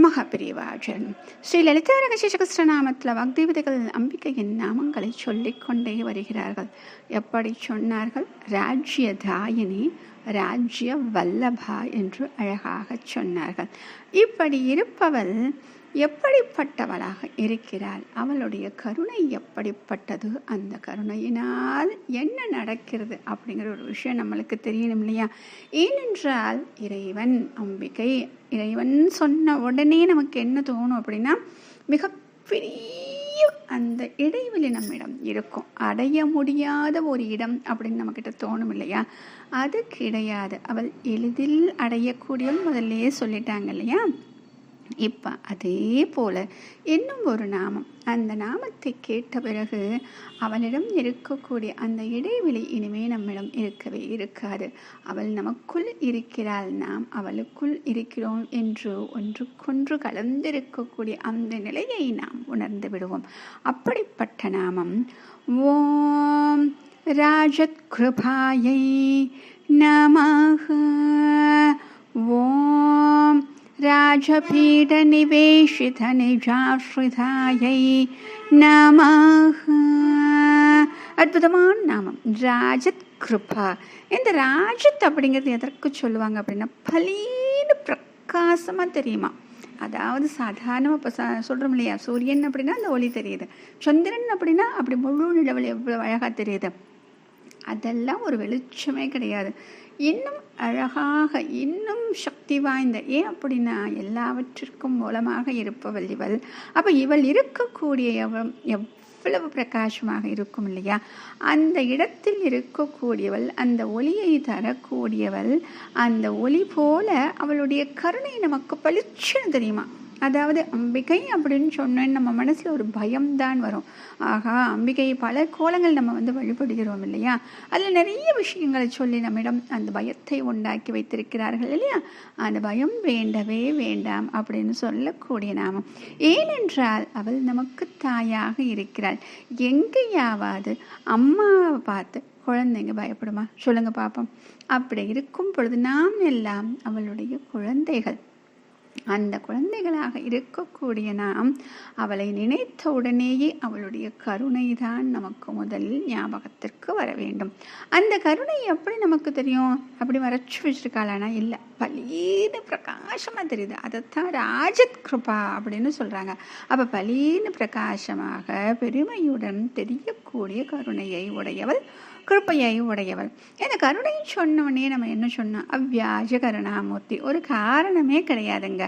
மகாபிரிவாஜன் ஸ்ரீ லலிதா ரகசியநாமத்தில் வாக்தேவதைகள் அம்பிகையின் நாமங்களை சொல்லிக்கொண்டே வருகிறார்கள். எப்படி சொன்னார்கள்? ராஜ்யதாயினி, ராஜ்ய வல்லபா என்று அழகாக சொன்னார்கள். இப்படி இருப்பவள் எப்படிப்பட்டவளாக இருக்கிறாள்? அவளுடைய கருணை எப்படிப்பட்டது? அந்த கருணையினால் என்ன நடக்கிறது அப்படிங்கிற ஒரு விஷயம் நம்மளுக்கு தெரியணும் இல்லையா? ஏனென்றால் இறைவன் அம்பிகை, இறைவன் சொன்ன உடனே நமக்கு என்ன தோணும் அப்படின்னா, மிகப்பெரிய அந்த இடைவெளி நம்மிடம் இருக்கும், அடைய முடியாத ஒரு இடம் அப்படின்னு நம்மக்கிட்ட தோணும் இல்லையா? அது கிடையாது. அவள் எளிதில் அடையக்கூடியவள் முதல்லையே சொல்லிட்டாங்க இல்லையா? இப்போ அதே போல இன்னும் ஒரு நாமம், அந்த நாமத்தை கேட்ட பிறகு அவளிடம் இருக்கக்கூடிய அந்த இடைவெளி இனிமே நம்மிடம் இருக்கவே இருக்காது. அவள் நமக்குள் இருக்கிறாள், நாம் அவளுக்குள் இருக்கிறோம் என்று ஒன்றுக்கொன்று கலந்திருக்கக்கூடிய அந்த நிலையை நாம் உணர்ந்து விடுவோம். அப்படிப்பட்ட நாமம் ஓம் ராஜத் கிருபாயை நமஹ, ஓம் ராஜபீட நிவேஷித நிஜாஸ்ரிதாயை நமஹ. அற்புதமான நாமம் ராஜத் கிருபா. இந்த ராஜத் அப்படிங்கிறது எதற்கு சொல்லுவாங்க அப்படின்னா, பலீன பிரகாசமாக தெரியுமா. அதாவது சாதாரணமாக இப்போ சொல்கிறோம் இல்லையா, சூரியன் அப்படின்னா அந்த ஒளி தெரியுது, சந்திரன் அப்படின்னா அப்படி முழு நிலவில் எவ்வளோ அழகாக தெரியுது. அதெல்லாம் ஒரு வெளிச்சமே கிடையாது. இன்னும் அழகாக, இன்னும் சக்தி வாய்ந்த, ஏன் அப்படின்னா எல்லாவற்றிற்கும் மூலமாக இருப்பவள் இவள். அப்போ இவள் இருக்கக்கூடிய எவ்வளவு பிரகாசமாக இருக்கும் இல்லையா? அந்த இடத்தில் இருக்கக்கூடியவள், அந்த ஒளியை தரக்கூடியவள், அந்த ஒளி போல அவளுடைய கருணை நமக்கு பளிச்சுன்னு தெரியுமா. அதாவது அம்பிகை அப்படின்னு சொன்னேன்னு நம்ம மனசில் ஒரு பயம்தான் வரும். ஆகா, அம்பிகை பல கோலங்கள் நம்ம வழிபடுகிறோம் இல்லையா? அதில் நிறைய விஷயங்களை சொல்லி நம்மிடம் அந்த பயத்தை உண்டாக்கி வைத்திருக்கிறார்கள் இல்லையா? அந்த பயம் வேண்டவே வேண்டாம் அப்படின்னு சொல்லக்கூடிய நாமம். ஏனென்றால் அவள் நமக்கு தாயாக இருக்கிறாள். எங்கேயாவது அம்மாவை பார்த்து குழந்தைங்க பயப்படுமா? சொல்லுங்க பார்ப்போம். அப்படி இருக்கும் பொழுது நாம் எல்லாம் அவளுடைய குழந்தைகள். அந்த குழந்தைகளாக இருக்கக்கூடிய நாம் அவளை நினைத்த உடனேயே அவளுடைய கருணை தான் நமக்கு முதலில் ஞாபகத்திற்கு வர வேண்டும். அந்த கருணை எப்படி நமக்கு தெரியும்? அப்படி மறைச்சு வச்சிருக்காளானா? இல்லை, பலீன பிரகாசமாக தெரியுது. அதைத்தான் ராஜத் கிருபா அப்படின்னு சொல்கிறாங்க. அப்போ பலீன பிரகாசமாக பெருமையுடன் தெரியக்கூடிய கருணையை உடையவள், கிருப்பையை உடையவள். இந்த கருணையை சொன்னவனே நம்ம என்ன சொன்னோம்? அவ்வியாஜ கருணாமூர்த்தி. ஒரு காரணமே கிடையாதுங்க.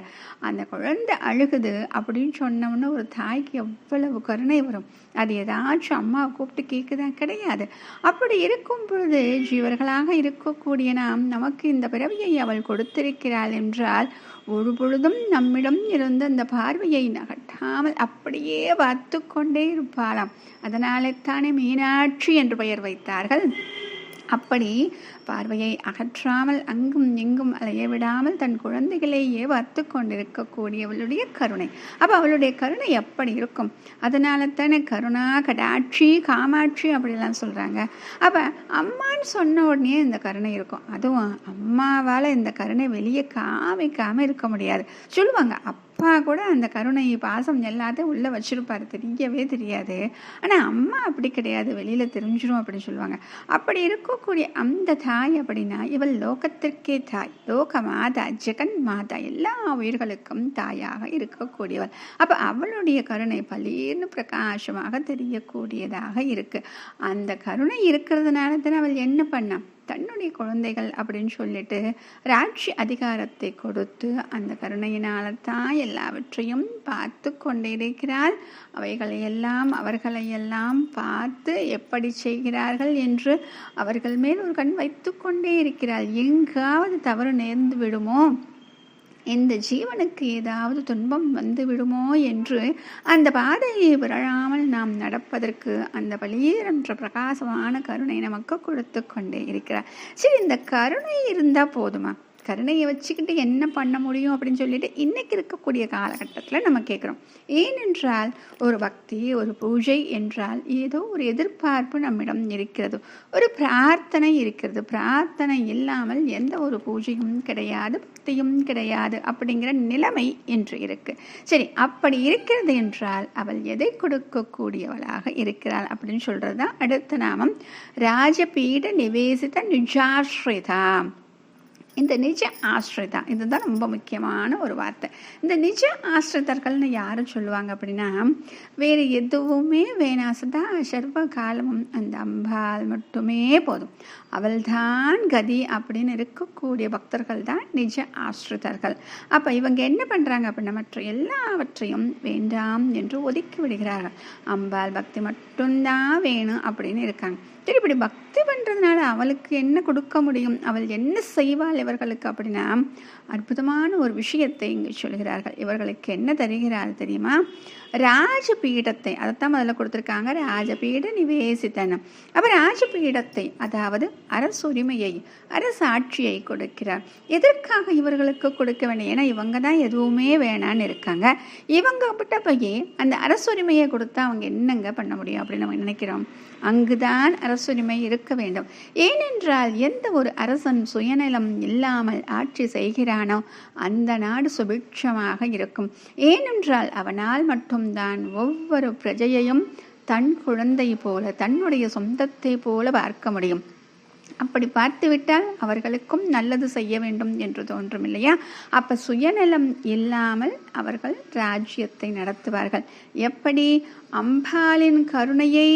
அந்த குழந்தை அழுகுது அப்படின்னு சொன்னோம்னா ஒரு தாய்க்கு எவ்வளவு கருணை வரும். அது ஏதாச்சும் அம்மாவை கூப்பிட்டு கேட்குதான்? கிடையாது. அப்படி இருக்கும் பொழுது ஜீவர்களாக இருக்கக்கூடிய நாம், நமக்கு இந்த பிறவியை அவள் கொடுத்திருக்கிறாள் என்றால் ஒரு பொழுதும் நம்மிடம் இருந்த அந்த பார்வையை நகட்டாமல் அப்படியே பார்த்து கொண்டே இருப்பாளாம். அதனாலே தானே மீனாட்சி என்று பெயர் வைத்தார்கள். அப்படி பார்வையை அகற்றாமல் அங்கும் இங்கும் அலைய விடாமல் தன் குழந்தைகளையே பார்த்து கொண்டிருக்கக்கூடியவளுடைய கருணை. அப்போ அவளுடைய கருணை எப்படி இருக்கும்? அதனால தானே கருணா கடாட்சி காமாட்சி அப்படிலாம் சொல்கிறாங்க. அப்போ அம்மான்னு சொன்ன உடனே இந்த கருணை இருக்கும். அதுவும் அம்மாவால் இந்த கருணை வெளியே காமிக்காமல் இருக்க முடியாது. சொல்லுவாங்க, அப்பா கூட அந்த கருணை பாசம் எல்லாத்தையும் உள்ளே வச்சுருப்பார், தெரியவே தெரியாது. ஆனால் அம்மா அப்படி கிடையாது, வெளியில் தெரிஞ்சிடும் அப்படின்னு சொல்லுவாங்க. அப்படி இருக்கக்கூடிய அந்த தாய் அப்படின்னா இவள் லோகத்திற்கே தாய், லோக மாதா, ஜெகன் மாதா, எல்லா உயிர்களுக்கும் தாயாக இருக்கக்கூடியவள். அப்போ அவளுடைய கருணை பலீர்னு பிரகாசமாக தெரியக்கூடியதாக இருக்கு. அந்த கருணை இருக்கிறதுனால தான் அவள் என்ன பண்ணா, தன்னுடைய குழந்தைகள் அப்படின்னு சொல்லிட்டு ராட்சி அதிகாரத்தை கொடுத்து அந்த கருணையினால தான் எல்லாவற்றையும் பார்த்து கொண்டே இருக்கிறாள். அவைகளையெல்லாம் அவர்களையெல்லாம் பார்த்து எப்படி செய்கிறார்கள் என்று அவர்கள் மேல் ஒரு கண் வைத்து கொண்டே இருக்கிறாள். எங்காவது தவறு நேர்ந்து விடுமோ, இந்த ஜீவனுக்கு ஏதாவது துன்பம் வந்து விடுமோ என்று அந்த பாதையை விரழாமல் நாம் நடப்பதற்கு அந்த பலீரென்ற பிரகாசமான கருணை நமக்கு கொடுத்து கொண்டே இருக்கிறார். சரி, இந்த கருணை இருந்தால் போதுமா? கருணையை வச்சுக்கிட்டு என்ன பண்ண முடியும் அப்படின்னு சொல்லிட்டு இன்னைக்கு இருக்கக்கூடிய காலகட்டத்தில் நம்ம கேட்குறோம். ஏனென்றால் ஒரு பக்தி, ஒரு பூஜை என்றால் ஏதோ ஒரு எதிர்பார்ப்பு நம்மிடம் இருக்கிறது, ஒரு பிரார்த்தனை இருக்கிறது. பிரார்த்தனை இல்லாமல் எந்த ஒரு பூஜையும் கிடையாது, பக்தியும் கிடையாது அப்படிங்கிற நிலைமை என்று இருக்கு. சரி, அப்படி இருக்கிறது என்றால் அவள் எதை கொடுக்கக்கூடியவளாக இருக்கிறாள் அப்படின்னு சொல்றதுதான் அடுத்த நாமம் ராஜபீட நிவேசித நிஜாஸ்ரிதா. இந்த நிஜ ஆஸ்ரிதா இதுதான் ரொம்ப முக்கியமான ஒரு வார்த்தை. இந்த நிஜ ஆஸ்ரிதர்கள்னு யாரும் சொல்லுவாங்க அப்படின்னா, வேறு எதுவுமே வேணாசதா சர்வ காலமும் அந்த அம்பாள் மட்டுமே போதும், அவள்தான் கதி அப்படின்னு இருக்கக்கூடிய பக்தர்கள் தான் நிஜ ஆஸ்ரிதர்கள். அப்போ இவங்க என்ன பண்ணுறாங்க அப்படின்னா, மற்ற எல்லாவற்றையும் வேண்டாம் என்று ஒதுக்கி விடுகிறார்கள். அம்பாள் பக்தி மட்டும்தான் வேணும் அப்படின்னு இருக்காங்க. சரி, இப்படி பக்தி பண்ணுறதுனால அவளுக்கு என்ன கொடுக்க முடியும், அவள் என்ன செய்வாள் இவர்களுக்கு அப்படின்னா, அற்புதமான ஒரு விஷயத்தை இங்கு சொல்கிறார்கள். இவர்களுக்கு என்ன தருகிறாள் தெரியுமா? ராஜபீடத்தை. அதைத்தான் முதல்ல கொடுத்துருக்காங்க, ராஜபீட நிவேசித்தன். அப்போ ராஜபீடத்தை, அதாவது அரசுரிமையை, அரசாட்சியை கொடுக்கிறார். எதற்காக இவர்களுக்கு கொடுக்க வேண்டிய? ஏன்னா இவங்க தான் எதுவுமே வேணான்னு இருக்காங்க. இவங்க கிட்ட போய் அந்த அரசுரிமையை கொடுத்தா அவங்க என்னங்க பண்ண முடியும் அப்படின்னு நம்ம நினைக்கிறோம். அங்குதான் அரசுரிமை இருக்க வேண்டும். ஏனென்றால் எந்த ஒரு அரசன் சுயநலம் இல்லாமல் ஆட்சி செய்கிறானோ அந்த நாடு சுபிட்சமாக இருக்கும். ஏனென்றால் அவனால் மட்டும்தான் ஒவ்வொரு பிரஜையையும் தன் குழந்தை போல, தன்னுடைய சொந்தத்தை போல பார்க்க முடியும். அப்படி பார்த்துவிட்டால் அவர்களுக்கும் நல்லது செய்ய வேண்டும் என்று தோன்றும் இல்லையா? அப்ப சுயநலம் இல்லாமல் அவர்கள் ராஜ்யத்தை நடத்துவார்கள். எப்படி? அம்பாளின் கருணையை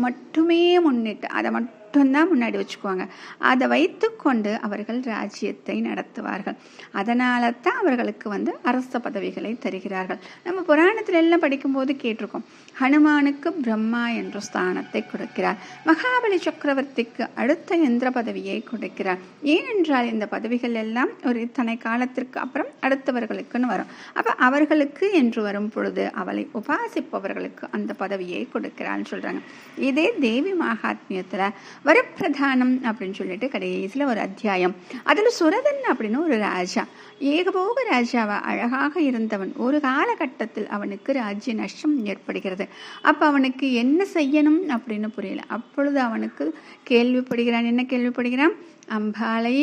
மட்டுமே முன்னிட்டு, அதை மட்டும்தான் முன்னாடி வச்சுக்குவாங்க. அதை வைத்து கொண்டு அவர்கள் ராஜ்யத்தை நடத்துவார்கள். அதனால தான் அவர்களுக்கு அரச பதவிகளை தருகிறார்கள். நம்ம புராணத்துல எல்லாம் படிக்கும்போது கேட்டிருக்கோம், ஹனுமானுக்கு பிரம்மா என்ற ஸ்தானத்தை கொடுக்கிறார், மகாபலி சக்கரவர்த்திக்கு அடுத்த இந்திர பதவியை கொடுக்கிறார். ஏனென்றால் இந்த பதவிகள் எல்லாம் ஒரு இத்தனை காலத்திற்கு அப்புறம் அடுத்தவர்களுக்குன்னு வரும். அப்ப அவர்களுக்கு என்று வரும் பொழுது அவளை உபாசிப்பவர்களுக்கு அந்த பதவியை கொடுக்கிறான்னு சொல்றாங்க. இதே தேவி மகாத்மியத்துல வரப்பிரதானம் அப்படின்னு சொல்லிட்டு கடைசியில் ஒரு அத்தியாயம், அதுல சுரதன் அப்படின்னு ஒரு ராஜா, ஏகபோக ராஜாவா அழகாக இருந்தவன். ஒரு காலகட்டத்தில் அவனுக்கு ராஜ்ய நஷ்டம் ஏற்படுகிறது. அப்ப அவனுக்கு என்ன செய்யணும் அப்படின்னு புரியல. அப்பொழுது அவனுக்கு கேள்விப்படுகிறான். என்ன கேள்விப்படுகிறான்? அம்பாளை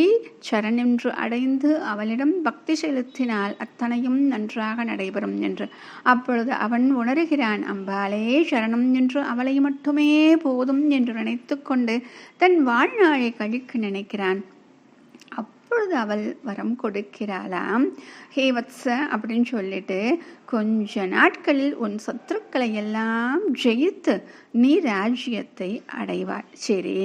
சரணென்று அடைந்து அவளிடம் பக்தி செலுத்தினால் அத்தனையும் நன்றாக நடைபெறும் என்று. அப்பொழுது அவன் உணர்கிறான், அம்பாளே சரணம் என்று அவளை மட்டுமே போதும் என்று நினைத்து கொண்டு தன் வாழ்நாளை கழிக்க நினைக்கிறான். அப்பொழுது அவள் வரம் கொடுக்கிறாளாம், ஹே வத்ச அப்படின்னு சொல்லிட்டு, கொஞ்ச நாட்களில் உன் சத்துருக்களை எல்லாம் ஜெயித்து நீ ராஜ்யத்தை அடைவாய். சரி,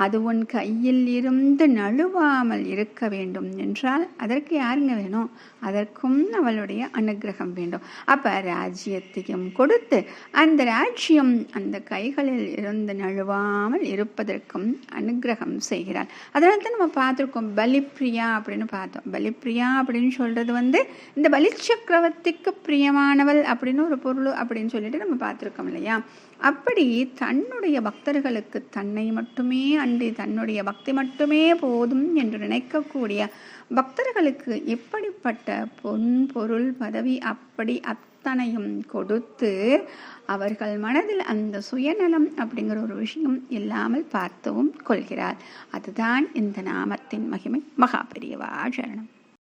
அது உன் கையில் இருந்து நழுவாமல் இருக்க வேண்டும் என்றால் அதற்கு யாருங்க வேணும்? அதற்கும் அவளுடைய அனுகிரகம் வேண்டும். அப்ப ராஜ்யத்தையும் கொடுத்து அந்த ராஜ்யம் அந்த கைகளில் இருந்து நழுவாமல் இருப்பதற்கும் அனுகிரகம் செய்கிறாள். அதனால தான் நம்ம பார்த்துருக்கோம், பலிப்பிரியா அப்படின்னு பார்த்தோம். பலிப்பிரியா அப்படின்னு சொல்றது இந்த பலி சக்கரவர்த்திக்கு பிரியமானவள் அப்படின்னு ஒரு பொருள் அப்படின்னு சொல்லிட்டு நம்ம பார்த்துருக்கோம் இல்லையா? அப்படி தன்னுடைய பக்தர்களுக்கு தன்னை மட்டுமே அன்றி தன்னுடைய பக்தி மட்டுமே போதும் என்று நினைக்கக்கூடிய பக்தர்களுக்கு இப்படிப்பட்ட பொருள் பதவி அப்படி அத்தனையும் கொடுத்து அவர்கள் மனதில் அந்த சுயநலம் அப்படிங்கிற ஒரு விஷயம் இல்லாமல் பார்த்துவும் கொள்கிறார். அதுதான் இந்த நாமத்தின் மகிமை. மகாபெரியவா சரணம்.